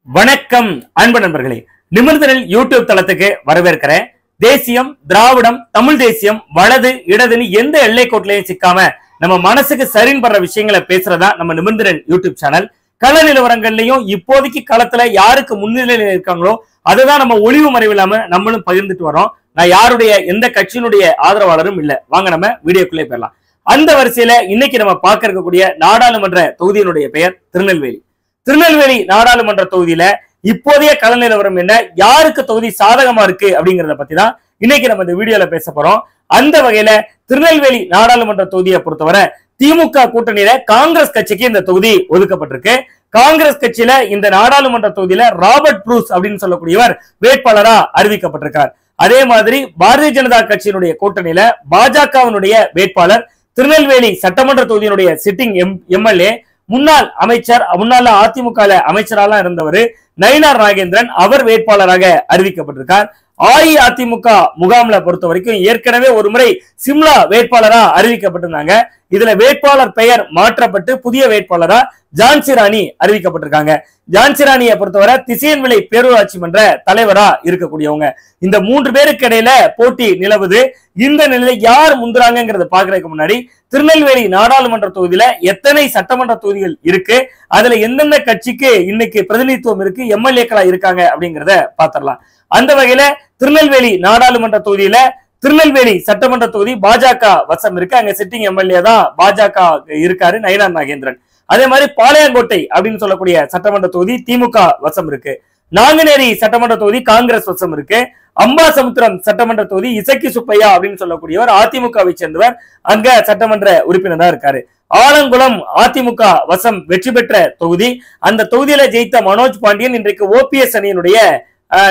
வணக்கம் அன்பு நண்பர்களே, நிமிர்ந்தனில் யூடியூப் தளத்துக்கு வரவேற்கிறேன். தேசியம், திராவிடம், தமிழ் தேசியம், வலது இடதுன்னு எந்த எல்லை கோட்டிலையும் சிக்காம நம்ம மனசுக்கு சரின்னு படுற விஷயங்களை பேசுறதா நம்ம நிமிர்ந்தனில் யூடியூப் சேனல். கள நிலவரங்கள்லயும் இப்போதைக்கு களத்துல யாருக்கு முன்னிலையில இருக்காங்களோ அதுதான் நம்ம ஒளிவு மறைவு இல்லாம நம்மளும் பகிர்ந்துட்டு வரோம். நான் யாருடைய எந்த கட்சியினுடைய ஆதரவாளரும் இல்ல. வாங்க நம்ம வீடியோக்குள்ளே போயிடலாம். அந்த வரிசையில இன்னைக்கு நம்ம பார்க்க இருக்கக்கூடிய நாடாளுமன்ற தொகுதியினுடைய பெயர் திருநெல்வேலி. திருநெல்வேலி நாடாளுமன்ற தொகுதியில இப்போதைய கள நிலவரம் என்ன, யாருக்கு தொகுதி சாதகமா இருக்கு அப்படிங்கறத பத்தி தான் இன்னைக்கு நம்ம இந்த வீடியோல பேச போறோம். அந்த வகையில திருநெல்வேலி நாடாளுமன்ற தொகுதியை பொறுத்தவரை திமுக கூட்டணியில காங்கிரஸ் கட்சிக்கு இந்த தொகுதி ஒதுக்கப்பட்டிருக்கு. காங்கிரஸ் கட்சியில இந்த நாடாளுமன்ற தொகுதியில ராபர்ட் ப்ரூஸ் அப்படின்னு சொல்லக்கூடியவர் வேட்பாளரா அறிவிக்கப்பட்டிருக்கார். அதே மாதிரி பாரதிய ஜனதா கட்சியினுடைய கூட்டணியில பாஜகவினுடைய வேட்பாளர் திருநெல்வேலி சட்டமன்ற தொகுதியினுடைய சிட்டிங் எம்எல்ஏ முன்னாள் அமைச்சர், முன்னாள் அதிமுக அமைச்சராக இருந்தவர் நயினார் நாகேந்திரன், அவர் வேட்பாளராக அறிவிக்கப்பட்டிருக்கார். அஇஅதிமுக முகாம்ல பொறுத்த வரைக்கும் ஏற்கனவே ஒரு முறை சிம்லா வேட்பாளரா அறிவிக்கப்பட்டிருந்தாங்க. இதுல வேட்பாளர் பெயர் மாற்றப்பட்டு புதிய வேட்பாளரா ஜான்சி ராணி அறிவிக்கப்பட்டிருக்காங்க. ஜான்சி ராணியை பொறுத்தவரை திசையன்விளை பேரூராட்சி மன்ற தலைவரா இருக்கக்கூடியவங்க. இந்த மூன்று பேருக்கு இடையில போட்டி நிலவுது. இந்த நிலையில யார் முந்துறாங்கிறத பாக்குறதுக்கு முன்னாடி திருநெல்வேலி நாடாளுமன்ற தொகுதியில எத்தனை சட்டமன்ற தொகுதிகள் இருக்கு, அதுல எந்தெந்த கட்சிக்கு இன்னைக்கு பிரதிநிதித்துவம் இருக்கு, எம்எல்ஏக்களா இருக்காங்க அப்படிங்கறத பாத்திரலாம். அந்த வகையில திருநெல்வேலி நாடாளுமன்ற தொகுதியில திருநெல்வேலி சட்டமன்ற தொகுதி பாஜக வசம் இருக்கு. அங்க சிட்டிங் எம்எல்ஏ தான் பாஜக இருக்காரு, நயினார் நாகேந்திரன். அதே மாதிரி பாளையங்கோட்டை அப்படின்னு சொல்லக்கூடிய சட்டமன்ற தொகுதி திமுக வசம் இருக்கு. நாங்குநேரி சட்டமன்ற தொகுதி காங்கிரஸ் வசம் இருக்கு. அம்பாசமுத்திரம் சட்டமன்ற தொகுதி இசக்கி சுப்பையா அப்படின்னு சொல்லக்கூடியவர் அதிமுகவை சேர்ந்தவர், அங்க சட்டமன்ற உறுப்பினரா இருக்காரு. ஆலங்குளம் அதிமுக வசம் வெற்றி பெற்ற தொகுதி. அந்த தொகுதியில ஜெயித்த மனோஜ் பாண்டியன் இன்றைக்கு ஓபிஎஸ் அணியினுடைய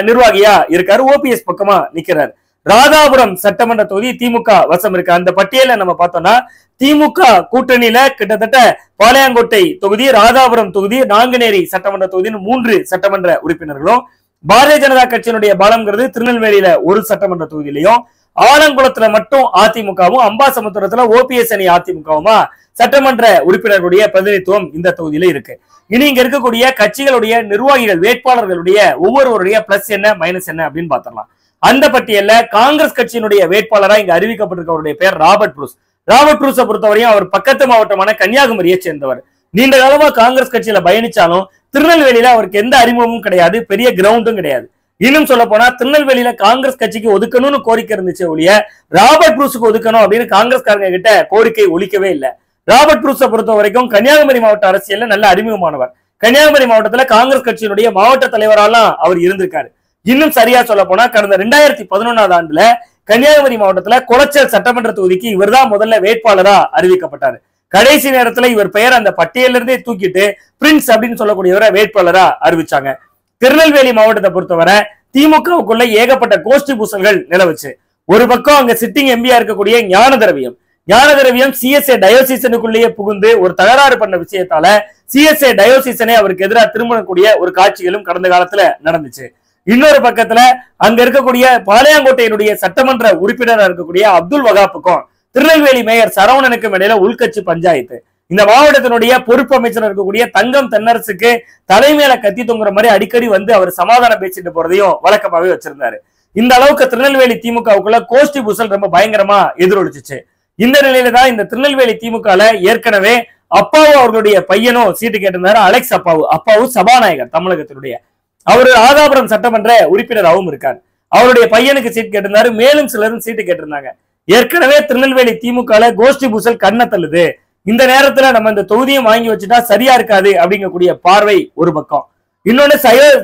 நிர்வாகியா இருக்காரு, ஓபிஎஸ் பக்கமா நிக்கிறார். ராதாபுரம் சட்டமன்ற தொகுதி திமுக வசம் இருக்கு. அந்த பட்டியல நம்ம பார்த்தோம்னா திமுக கூட்டணியில கிட்டத்தட்ட பாளையங்கோட்டை தொகுதி, ராதாபுரம் தொகுதி, நாங்குநேரி சட்டமன்ற தொகுதின்னு 3 சட்டமன்ற உறுப்பினர்களும், பாரதிய ஜனதா கட்சியினுடைய பலம்ங்கிறது திருநெல்வேலியில ஒரு சட்டமன்ற தொகுதியிலையும், ஆலங்குளத்துல மட்டும் அதிமுகவும், அம்பாசமுத்திரத்துல ஓபிஎஸ் அணி அதிமுகவுமா சட்டமன்ற உறுப்பினர்களுடைய பிரதிநிதித்துவம் இந்த தொகுதியில இருக்கு. இனி இங்க இருக்கக்கூடிய கட்சிகளுடைய நிர்வாகிகள் வேட்பாளர்களுடைய ஒவ்வொருவருடைய பிளஸ் என்ன மைனஸ் என்ன அப்படின்னு பாத்திரலாம். அந்த பட்டியல்ல காங்கிரஸ் கட்சியினுடைய வேட்பாளரா இங்க அறிவிக்கப்பட்டிருக்கவருடைய பெயர் ராபர்ட் ப்ரூஸ். ராபர்ட் ப்ரூஸை பொறுத்தவரையும் அவர் பக்கத்து மாவட்டமான கன்னியாகுமரியை சேர்ந்தவர். நீண்ட காலமா காங்கிரஸ் கட்சியில பயணிச்சாலும் திருநெல்வேலியில அவருக்கு எந்த அறிமுகமும் கிடையாது, பெரிய கிரவுண்டும் கிடையாது. இன்னும் சொல்ல போனா திருநெல்வேலியில காங்கிரஸ் கட்சிக்கு ஒதுக்கணும்னு கோரிக்கை இருந்துச்சு ஒழிய ராபர்ட் ப்ரூஸுக்கு ஒதுக்கணும் அப்படின்னு காங்கிரஸ்காரங்க கிட்ட கோரிக்கை ஒலிக்கவே இல்லை. ராபர்ட் ப்ரூஸை பொறுத்த வரைக்கும் கன்னியாகுமரி மாவட்ட அரசியல்ல நல்ல அறிமுகமானவர். கன்னியாகுமரி மாவட்டத்துல காங்கிரஸ் கட்சியினுடைய மாவட்ட தலைவராலாம் அவர் இருந்திருக்காரு. இன்னும் சரியா சொல்ல போனா கடந்த 2011 ஆண்டுல கன்னியாகுமரி மாவட்டத்துல குளச்சல் சட்டமன்ற தொகுதிக்கு இவர் தான் முதல்ல வேட்பாளரா அறிவிக்கப்பட்டாரு. கடைசி நேரத்துல இவர் பெயர் அந்த பட்டியல இருந்தே தூக்கிட்டு பிரின்ஸ் அப்படின்னு சொல்லக்கூடியவரை வேட்பாளரா அறிவிச்சாங்க. திருநெல்வேலி மாவட்டத்தை பொறுத்தவரை திமுகவுக்குள்ள ஏகப்பட்ட கோஷ்டி பூசல்கள் நிலவுச்சு. ஒரு பக்கம் அங்க சிட்டிங் எம்பியா இருக்கக்கூடிய ஞானதிரவியம் சிஎஸ்ஏ டயோசிசனுக்குள்ளேயே புகுந்து ஒரு தகராறு பண்ண விஷயத்தால சிஎஸ்ஏ டயோசிசனை அவருக்கு எதிராக திரும்பக்கூடிய ஒரு காட்சிகளும் கடந்த காலத்துல நடந்துச்சு. இன்னொரு பக்கத்துல அங்க இருக்கக்கூடிய பாளையங்கோட்டையினுடைய சட்டமன்ற உறுப்பினராக இருக்கக்கூடிய அப்துல் வகாப்புக்கும் திருநெல்வேலி மேயர் சரவணனுக்கும் இடையில உள்கட்சி பஞ்சாயத்து. இந்த மாவட்டத்தினுடைய பொறுப்பு அமைச்சர் இருக்கக்கூடிய தங்கம் தென்னரசுக்கு தலைமையில கத்தி தொங்குற மாதிரி அடிக்கடி வந்து அவர் சமாதானம் பேசிட்டு போறதையும் வழக்கமாவே வச்சிருந்தாரு. இந்த அளவுக்கு திருநெல்வேலி திமுகவுக்குள்ள கோஷ்டி பூசல் ரொம்ப பயங்கரமா எதிரொலிச்சிச்சு. இந்த நிலையில தான் இந்த திருநெல்வேலி திமுகல ஏற்கனவே அப்பாவு அவர்களுடைய பையனும் சீட்டு கேட்டிருந்தாரு. அலெக்ஸ் அப்பாவு சபாநாயகர் தமிழகத்தினுடைய, அவரு ராதாபுரம் சட்டமன்ற உறுப்பினராகவும் இருக்காரு. அவருடைய பையனுக்கு சீட் கேட்டிருந்தாரு. மேலும் சிலரும் சீட்டு கேட்டிருந்தாங்க. ஏற்கனவே திருநெல்வேலி திமுகல கோஷ்டி பூசல் கண்ண தள்ளுது. இந்த நேரத்துல நம்ம இந்த தொகுதியும் வாங்கி வச்சுட்டா சரியா இருக்காது அப்படிங்கக்கூடிய பார்வை ஒரு பக்கம். இன்னொன்னு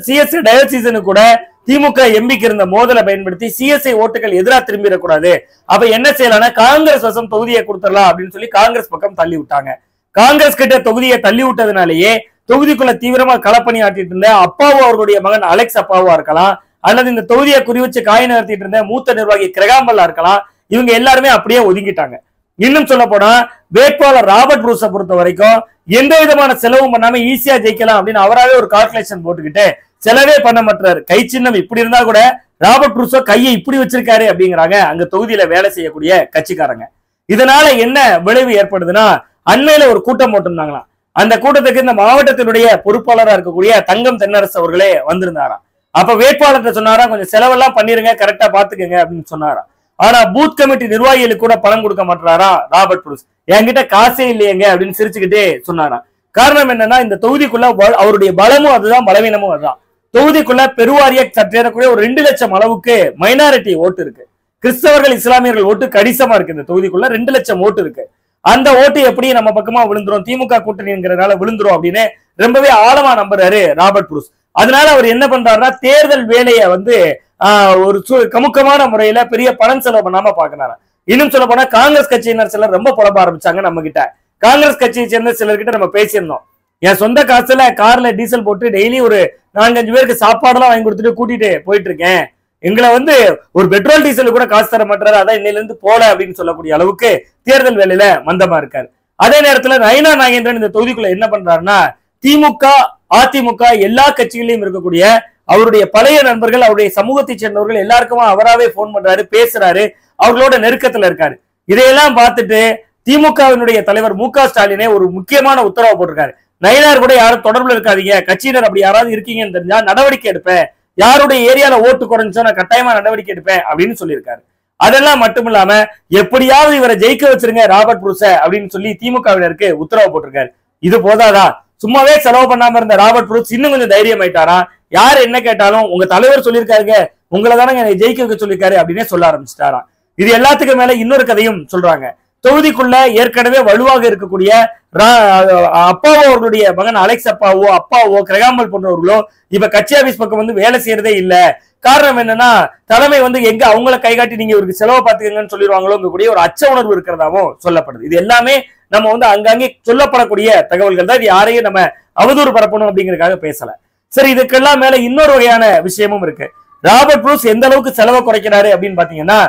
சிஎஸ்ஐ டயோசிசனு கூட திமுக எம்பிக்கு இருந்த மோதலை பயன்படுத்தி சிஎஸ்ஐ ஓட்டுகள் எதிராக திரும்பிடக்கூடாது, அப்ப என்ன செய்யலாம்னா காங்கிரஸ் வசம் தொகுதியை கொடுத்துடலாம் அப்படின்னு சொல்லி காங்கிரஸ் பக்கம் தள்ளி விட்டாங்க. காங்கிரஸ் கிட்ட தொகுதியை தள்ளி விட்டதுனாலேயே தொகுதிக்குள்ள தீவிரமா களப்பணியாற்றிட்டு இருந்த அப்பாவு அவர்களுடைய மகன் அலெக்ஸ் அப்பாவா இருக்கலாம், அல்லது இந்த தொகுதியை குறிவச்சு காய் நகர்த்திட்டு இருந்த மூத்த நிர்வாகி கிரகாம்பல்லா இருக்கலாம். இவங்க எல்லாருமே அப்படியே ஒதுங்கிட்டாங்க. இன்னும் சொல்ல போனா வேட்பாளர் ராபர்ட் ப்ரூஸை பொறுத்த வரைக்கும் எந்த விதமான செலவும் பண்ணாம ஈஸியா ஜெயிக்கலாம் அப்படின்னு அவராகவே ஒரு கால்குலேஷன் போட்டுக்கிட்டு செலவே பண்ண மாட்டாரு. கை சின்னம் இப்படி இருந்தா கூட ராபர்ட் ப்ரூஸோ கையை இப்படி வச்சிருக்காரு அப்படிங்கிறாங்க அங்க தொகுதியில வேலை செய்யக்கூடிய கட்சிக்காரங்க. இதனால என்ன விளைவு ஏற்படுதுன்னா, அண்மையில ஒரு கூட்டம் போட்டிருந்தாங்களாம். அந்த கூட்டத்துக்கு இந்த மாவட்டத்தினுடைய பொறுப்பாளராக இருக்கக்கூடிய தங்கம் தென்னரசு அவர்களே வந்திருந்தாராம். அப்ப வேட்பாளர்கிட்ட சொன்னாரா, கொஞ்சம் செலவெல்லாம் பண்ணிருங்க, கரெக்டா பாத்துக்கங்க அப்படின்னு சொன்னாரா. ஆனா பூத் கமிட்டி நிர்வாகிகளுக்கு கூட பணம் கொடுக்க மாட்டாரா ராபர்ட் புரூஸ். என்கிட்ட காசே இல்லையங்க அப்படின்னு சிரிச்சுக்கிட்டே சொன்னாராம். காரணம் என்னன்னா, இந்த தொகுதிக்குள்ள அவருடைய பலமும் அதுதான், பலவீனமும் அதுதான். தொகுதிக்குள்ள பெருவாரிய சற்றேறக்கூடிய ஒரு 2 லட்சம் அளவுக்கு மைனாரிட்டி ஓட்டு இருக்கு. கிறிஸ்தவர்கள் இஸ்லாமியர்கள் ஓட்டு கணிசமா இருக்கு. இந்த தொகுதிக்குள்ள 2 லட்சம் ஓட்டு இருக்கு. அந்த ஓட்டு எப்படி நம்ம பக்கமா விழுந்துரும், திமுக கூட்டணிங்கிறதுனால விழுந்துரும் அப்படின்னு ரொம்பவே ஆழமா நம்புறாரு ராபர்ட் புரூஸ். அதனால அவர் என்ன பண்றாருன்னா, தேர்தல் வேலையை வந்து ஒரு கமுக்கமான முறையில பெரிய பணம் செலவு பண்ணாம பாக்குறாரு. இன்னும் சொல்ல போனா காங்கிரஸ் கட்சியினர் சிலர் ரொம்ப புலம்ப ஆரம்பிச்சாங்க நம்ம கிட்ட. காங்கிரஸ் கட்சியை சேர்ந்த சிலர்கிட்ட நம்ம பேசியிருந்தோம். என் சொந்த காசுல கார்ல டீசல் போட்டு டெய்லி ஒரு 4-5 பேருக்கு சாப்பாடுலாம் வாங்கி கொடுத்துட்டு கூட்டிட்டு போயிட்டு இருக்கேன். எங்களை வந்து ஒரு பெட்ரோல் டீசல் கூட காசு தர மாட்டாரு, அதான் இன்னையில இருந்து போல அப்படின்னு சொல்லக்கூடிய அளவுக்கு தேர்தல் வேலையில மந்தமா இருக்காரு. அதே நேரத்துல நயினார் நாகேந்திரன் இந்த தொகுதிக்குள்ள என்ன பண்றாருன்னா, திமுக அதிமுக எல்லா கட்சிகளிலும் இருக்கக்கூடிய அவருடைய பழைய நண்பர்கள், அவருடைய சமூகத்தை சேர்ந்தவர்கள் எல்லாருக்குமா அவராவே போன் பண்றாரு, பேசுறாரு, அவர்களோட நெருக்கத்துல இருக்காரு. இதையெல்லாம் பார்த்துட்டு திமுகவினுடைய தலைவர் மு க ஸ்டாலினே ஒரு முக்கியமான உத்தரவு போட்டிருக்காரு. நயினார் கூட யாரும் தொடர்புல இருக்காதீங்க, கட்சியினர் அப்படி யாராவது இருக்கீங்கன்னு தெரிஞ்சா நடவடிக்கை எடுப்பேன், யாருடைய ஏரியால ஓட்டு குறைஞ்சா நான் கட்டாயமா நடவடிக்கை எடுப்பேன் அப்படின்னு சொல்லியிருக்காரு. அதெல்லாம் மட்டும் இல்லாம எப்படியாவது இவரை ஜெயிக்க வச்சிருங்க ராபர்ட் புரூஸ அப்படின்னு சொல்லி திமுகவினருக்கு உத்தரவு போட்டிருக்காரு. இது போதாதா, சும்மாவே செலவு பண்ணாம இருந்த ராபர்ட் புரூஸ் இன்னும் கொஞ்சம் தைரியம் ஆயிட்டாரா. யார் என்ன கேட்டாலும் உங்க தலைவர் சொல்லியிருக்காருங்க, உங்களை தானே ஜெயிக்க வைக்க சொல்லியிருக்காரு அப்படின்னே சொல்ல ஆரம்பிச்சுட்டாராம். இது எல்லாத்துக்கும் மேல இன்னொரு கதையும் சொல்றாங்க. தொகுதிக்குள்ள ஏற்கனவே வலுவாக இருக்கக்கூடிய அப்பாவோ அவர்களுடைய மகன் அலெக்ஸ் அப்பாவோ கிரகாம்பல் போன்றவர்களோ இப்ப கட்சி ஆபீஸ் பக்கம் வந்து வேலை செய்யறதே இல்ல. காரணம் என்னன்னா, தலைமை வந்து எங்க அவங்கள கைகாட்டி நீங்க இவருக்கு செலவு பார்த்துக்கங்கன்னு சொல்லிடுவாங்களோ கூடிய ஒரு அச்ச உணர்வு இருக்கிறதாவும் சொல்லப்படுது. இது எல்லாமே நம்ம வந்து அங்கங்கே சொல்லப்படக்கூடிய தகவல்கள் தான். இது யாரையும் நம்ம அவதூறு பரப்பணும் அப்படிங்கறதுக்காக பேசல. சரி, இதுக்கெல்லாம் மேல இன்னொரு வகையான விஷயமும் இருக்கு. ராபர்ட் புரூஸ் எந்த அளவுக்கு செலவை குறைக்கிறாரு அப்படின்னு பாத்தீங்கன்னா,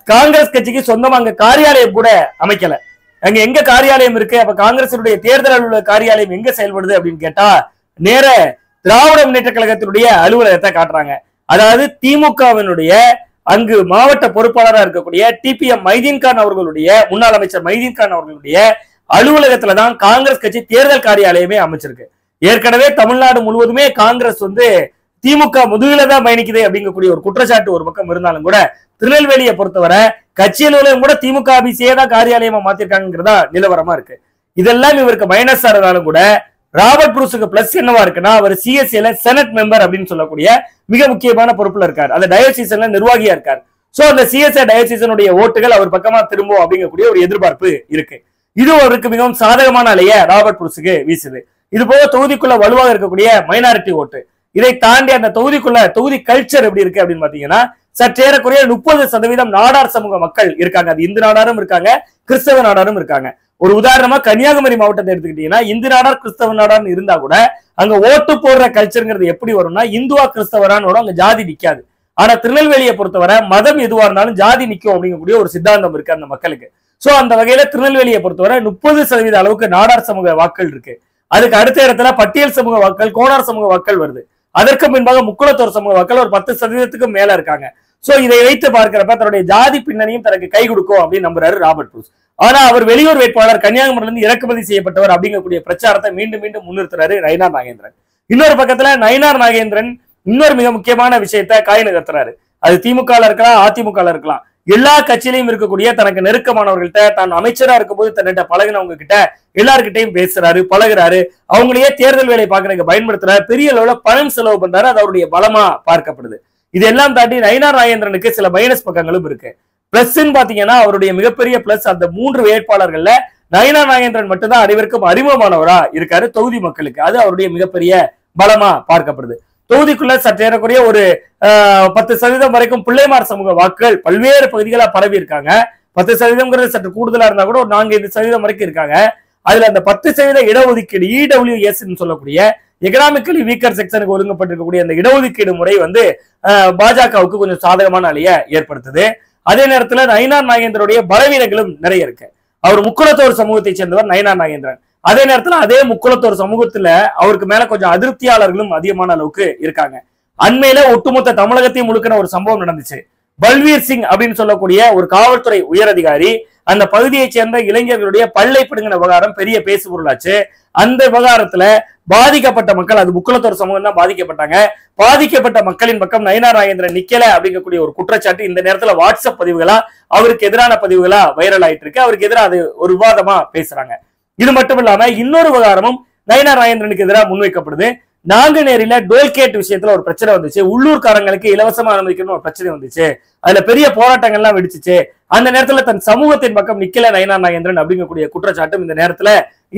காங்கிரஸ் கட்சிக்கு சொந்தமா அங்க காரியாலயம் கூட அமைக்கல. அங்க எங்க காரியாலயம் இருக்கு, அப்ப காங்கிரசினுடைய தேர்தல் அலுவலக காரியாலயம் எங்க செயல்படுது அப்படின்னு கேட்டா, நேர திராவிட முன்னேற்ற கழகத்தினுடைய அலுவலகத்தை காட்டுறாங்க. அதாவது திமுகவினுடைய அங்கு மாவட்ட பொறுப்பாளராக இருக்கக்கூடிய டிபிஎம் மைதீன் கான் அவர்களுடைய, முன்னாள் அமைச்சர் மைதீன் கான் அவர்களுடைய அலுவலகத்துலதான் காங்கிரஸ் கட்சி தேர்தல் காரியாலயமே அமைச்சிருக்கு. ஏற்கனவே தமிழ்நாடு முழுவதுமே காங்கிரஸ் வந்து திமுக முதுகில தான் பயணிக்குது அப்படிங்கக்கூடிய ஒரு குற்றச்சாட்டு ஒரு பக்கம் இருந்தாலும் கூட, திருநெல்வேலியை பொறுத்தவரை கட்சி அலுவலகம் கூட திமுக ஆபீஸே தான் காரியாலயமா மாத்திருக்காங்கிறதா நிலவரமா இருக்கு. இதெல்லாம் இவருக்கு மைனஸ் ஆறதாலும் கூட ராபர்ட் புரூஸுக்கு பிளஸ் என்னவா இருக்குன்னா, அவர் சிஎஸ்சில செனட் மெம்பர் அப்படின்னு சொல்லக்கூடிய மிக முக்கியமான பொறுப்புல இருக்காரு. அந்த டயோசிஸ்ல நிர்வாகியா இருக்காரு. சோ அந்த சிஎஸ்ஐ டயோசிஸனுடைய ஓட்டுகள் அவர் பக்கமா திரும்பும் அப்படிங்கக்கூடிய ஒரு எதிர்பார்ப்பு இருக்கு. இது அவருக்கு மிகவும் சாதகமான அலைய ராபர்ட் புரூஸுக்கு வீசுது. இது போக தொகுதிக்குள்ள வலுவாக இருக்கக்கூடிய மைனாரிட்டி ஓட்டு, இதை தாண்டி அந்த தொகுதி கல்ச்சர் எப்படி இருக்கு அப்படின்னு பாத்தீங்கன்னா, சற்றேறக்குறைய 30% நாடார் சமூக மக்கள் இருக்காங்க. அது இந்து நாடாரும் இருக்காங்க, கிறிஸ்தவ நாடாரும் இருக்காங்க. ஒரு உதாரணமா கன்னியாகுமரி மாவட்டத்தை எடுத்துக்கிட்டீங்கன்னா, இந்து நாடார் கிறிஸ்தவ நாடார்னு இருந்தா கூட அங்க ஓட்டு போடுற கல்ச்சருங்கிறது எப்படி வரும்னா, இந்துவா கிறிஸ்தவரான்னு வரும், அங்க ஜாதி நிக்காது. ஆனா திருநெல்வேலியை பொறுத்தவரை மதம் எதுவா இருந்தாலும் ஜாதி நிக்கும் அப்படிங்கக்கூடிய ஒரு சித்தாந்தம் இருக்கு அந்த மக்களுக்கு. சோ அந்த வகையில திருநெல்வேலியை பொறுத்தவரை 30% அளவுக்கு நாடார் சமூக வாக்கள் இருக்கு. அதுக்கு அடுத்த இடத்துல பட்டியல் சமூக வாக்கள், கோனார் சமூக வாக்கள் வருது. அதற்கு பின்பாக முக்குளத்தோர் சமூக வாக்கள் ஒரு 10%க்கு மேல இருக்காங்க. சோ இதை வைத்து பார்க்கிறப்ப தன்னுடைய ஜாதி பின்னணியும் தனக்கு கை கொடுக்கும் அப்படின்னு நம்புறாரு ராபர்ட் புரூஸ். ஆனா அவர் வெளியூர் வேட்பாளர், கன்னியாகுமரியில இருந்து இறக்குமதி செய்யப்பட்டவர் அப்படிங்கக்கூடிய பிரச்சாரத்தை மீண்டும் மீண்டும் முன்னிறுத்துறாரு நயினார் நாகேந்திரன். இன்னொரு பக்கத்துல நயினார் நாகேந்திரன் இன்னொரு மிக முக்கியமான விஷயத்த காய் நகர்த்துறாரு. அது திமுக இருக்கலாம், அதிமுக இருக்கலாம், எல்லா கட்சியிலையும் இருக்கக்கூடிய தனக்கு நெருக்கமானவர்கள்ட்ட, தான் அமைச்சரா இருக்கும்போது தன்னிட்ட பழகினவங்க கிட்ட எல்லார்கிட்டையும் பேசுறாரு, பழகுறாரு, அவங்களையே தேர்தல் வேலை பார்க்கறதுக்கு பயன்படுத்துறாரு, பெரிய அளவுல பணம் செலவு பண்றாரு. அது அவருடைய பலமா பார்க்கப்படுது. இதெல்லாம் தாண்டி நயினார் நாகேந்திரனுக்கு சில மைனஸ் பக்கங்களும் இருக்கு. பிளஸ் பாத்தீங்கன்னா, அவருடைய மிகப்பெரிய பிளஸ் அந்த 3 வேட்பாளர்கள்ல நயினார் நாகேந்திரன் மட்டும்தான் அனைவருக்கும் அறிமுகமானவரா இருக்காரு தொகுதி மக்களுக்கு. அது அவருடைய மிகப்பெரிய பலமா பார்க்கப்படுது. தொகுதிக்குள்ள சற்றேறக்குறைய ஒரு 10% வரைக்கும் பிள்ளைமார் சமூக வாக்குகள் பல்வேறு பகுதிகளா பரவி இருக்காங்க. 10% சற்று கூடுதலா இருந்தா கூட ஒரு 4-5% வரைக்கும் இருக்காங்க. அதுல அந்த 10% இடஒதுக்கீடு, இடபிள்யூஎஸ் சொல்லக்கூடிய எகனாமிக்கலி வீக்கர் செக்ஷனுக்கு ஒதுக்கப்பட்டிருக்கக்கூடிய அந்த இடஒதுக்கீடு முறை வந்து பாஜகவுக்கு கொஞ்சம் சாதகமான அலைய ஏற்படுத்துது. அதே நேரத்துல நயினார் நாகேந்திரனுடைய பலவீனங்களும் நிறைய இருக்கு. அவர் முக்குளத்தோர் சமூகத்தை சேர்ந்தவர் நயினார் நாகேந்திரன். அதே நேரத்துல அதே முக்குளத்தோர் சமூகத்துல அவருக்கு மேல கொஞ்சம் அதிருப்தியாளர்களும் அதிகமான அளவுக்கு இருக்காங்க. அண்மையில ஒட்டுமொத்த தமிழகத்தையும் முழுக்கின ஒரு சம்பவம் நடந்துச்சு. பல்வீர் சிங் அப்படின்னு சொல்லக்கூடிய ஒரு காவல்துறை உயரதிகாரி அந்த பகுதியை சேர்ந்த இளைஞர்களுடைய பல்லை பிடுங்கின விவகாரம் பெரிய பேசு பொருளாச்சு. அந்த விவகாரத்துல பாதிக்கப்பட்ட மக்கள், அது முக்குளத்தோர் சமூகம் தான் பாதிக்கப்பட்டாங்க. பாதிக்கப்பட்ட மக்களின் பக்கம் நயினார் நாகேந்திரன் நிக்கல அப்படிங்கக்கூடிய ஒரு குற்றச்சாட்டு இந்த நேரத்துல வாட்ஸ்அப் பதிவுகளா அவருக்கு எதிரான பதிவுகளா வைரல் ஆயிட்டு இருக்கு. அவருக்கு எதிராக அது ஒரு விவாதமா பேசுறாங்க. இது மட்டும் இல்லாம இன்னொரு விவகாரமும் நயினார் நாகேந்திரனுக்கு எதிராக முன்வைக்கப்படுது. நாங்குநேரியில டோல்கேட் விஷயத்துல ஒரு பிரச்சனை வந்துச்சு. உள்ளூர்காரங்களுக்கு இலவசமா அனுமதிக்கணும் ஒரு பிரச்சனை வந்துச்சு. அதுல பெரிய போராட்டங்கள்லாம் வெடிச்சிச்சு. அந்த நேரத்துல தன் சமூகத்தின் பக்கம் நிக்கல நயினார் நாகேந்திரன் அப்படிங்கக்கூடிய குற்றச்சாட்டும் இந்த நேரத்துல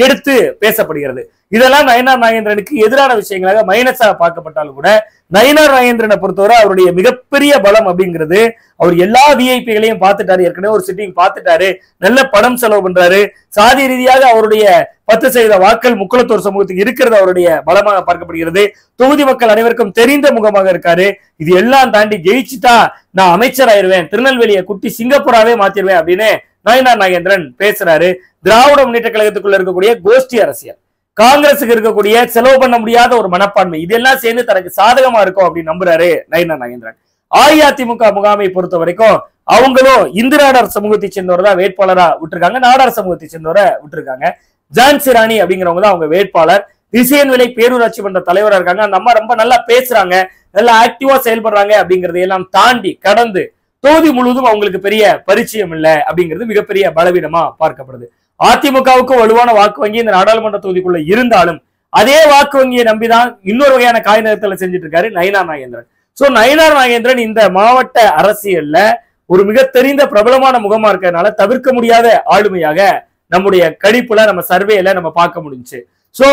எடுத்து பேசப்படுகிறது. இதெல்லாம் நயினார் நாகேந்திரனுக்கு எதிரான விஷயங்களாக மைனஸாக பார்க்கப்பட்டாலும் கூட நயினார் நாகேந்திரனை பொறுத்தவரை அவருடைய மிகப்பெரிய பலம் அப்படிங்கிறது, அவர் எல்லா விஐபிகளையும் பார்த்துட்டாரு, ஏற்கனவே ஒரு சிட்டிங் பார்த்துட்டாரு, நல்ல பணம் செலவு பண்றாரு, சாதி ரீதியாக அவருடைய 10% வாக்கள் முக்குளத்தோர் சமூகத்துக்கு இருக்கிறது அவருடைய பலமாக பார்க்கப்படுகிறது. தொகுதி மக்கள் அனைவருக்கும் தெரிந்த முகமாக இருக்காரு. இது எல்லாம் தாண்டி ஜெயிச்சுட்டா நான் அமைச்சர் ஆயிருவேன், திருநெல்வேலியை குட்டி சிங்கப்பூராவே மாத்திருவேன் அப்படின்னு நயினார் நாகேந்திரன் பேசுறாரு. திராவிட முன்னேற்ற கழகத்துக்குள்ள இருக்கக்கூடிய கோஷ்டி அரசியல், காங்கிரசுக்கு இருக்கக்கூடிய செலவு பண்ண முடியாத ஒரு மனப்பான்மை, இதெல்லாம் சேர்ந்து தனக்கு சாதகமா இருக்கும் அப்படின்னு நம்புறாரு நயினார் நாகேந்திரன். அஇஅதிமுக முகாமை பொறுத்த வரைக்கும் அவங்களும் இந்து நாடார் சமூகத்தை சேர்ந்தவரை தான் வேட்பாளரா விட்டுருக்காங்க, நாடார் சமூகத்தை சேர்ந்தவரை விட்டுருக்காங்க. ஜான்சி ராணி அப்படிங்கிறவங்க தான் அவங்க வேட்பாளர். திசையன்விளை பேரூராட்சி மன்ற தலைவரா இருக்காங்க. அந்த அம்மா ரொம்ப நல்லா பேசுறாங்க, நல்லா ஆக்டிவா செயல்படுறாங்க. அப்படிங்கறதையெல்லாம் தாண்டி கடந்து தொகுதி முழுவதும் அவங்களுக்கு பெரிய பரிச்சயம் இல்லை அப்படிங்கிறது மிகப்பெரிய பலவீனமா பார்க்கப்படுது. அதிமுகவுக்கு வலுவான வாக்கு வங்கி இந்த நாடாளுமன்ற தொகுதிக்குள்ள இருந்தாலும் அதே வாக்கு வங்கியை நம்பிதான் இன்னொரு வகையான காய் நகர்த்தலை செஞ்சுட்டு இருக்காரு நயினார் நாகேந்திரன். சோ நயினார் நாகேந்திரன் இந்த மாவட்ட அரசியல்ல ஒரு மிக தெரிந்த பிரபலமான முகமா இருக்கிறதுனால தவிர்க்க முடியாத ஆளுமையாக நம்முடைய கணிப்புல நம்ம சர்வேல நம்ம பார்க்க முடிஞ்சு. சோ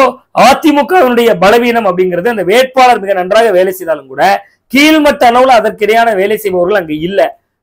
அதிமுகவினுடைய பலவீனம் அப்படிங்கிறது அந்த வேட்பாளர் மிக நன்றாக வேலை செய்தாலும் கூட கீழ்மட்ட அளவுல அதற்கிடையான வேலை செய்பவர்கள் அங்கு இல்ல.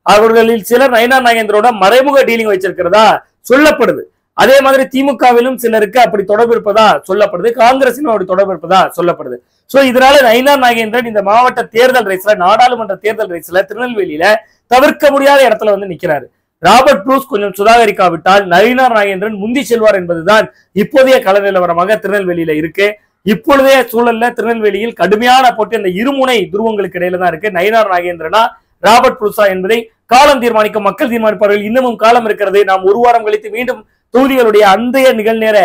அவர்களில் சிலர் நயினார் நாகேந்திரோட மறைமுக டீலிங் வச்சிருக்கிறதா சொல்லப்படுது. அதே மாதிரி திமுகவிலும் சிலருக்கு அப்படி தொடர்பு இருப்பதா சொல்லப்படுது, காங்கிரசிலும் அப்படி தொடர்பு இருப்பதா சொல்லப்படுது. சோ இதனால நயினார் நாகேந்திரன் இந்த மாவட்ட தேர்தல் ரேஸ்ல, நாடாளுமன்ற தேர்தல் ரேஸ்ல திருநெல்வேலியில தவிர்க்க முடியாத இடத்துல வந்து நிக்கிறாரு. ராபர்ட் ப்ரூஸ் கொஞ்சம் சுதாகரிக்காவிட்டால் நயினார் நாகேந்திரன் முந்தி செல்வார் என்பதுதான் இப்போதைய கள நிலவரமாக திருநெல்வேலியில இருக்கு. இப்பொழுதைய சூழல்ல திருநெல்வேலியில் கடுமையான போட்டி அந்த இருமுனை துருவங்களுக்கு இடையில தான் இருக்கு. நயினார் நாகேந்திரனா ராபர்ட் ப்ரூஸா என்பதை காலம் தீர்மானிக்கும், மக்கள் தீர்மானிப்பார்கள். இன்னமும் காலம் இருக்கிறது. நாம் ஒரு வாரம் கழித்து மீண்டும் தொகுதிகளுடைய அந்தைய நிகழ்நேர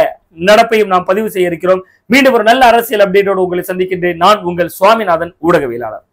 நடப்பையும் நாம் பதிவு செய்ய இருக்கிறோம். மீண்டும் ஒரு நல்ல அரசியல் அப்டேட்டோடு உங்களை சந்திக்கின்றேன். நான் உங்கள் சுவாமிநாதன், ஊடகவியலாளர்.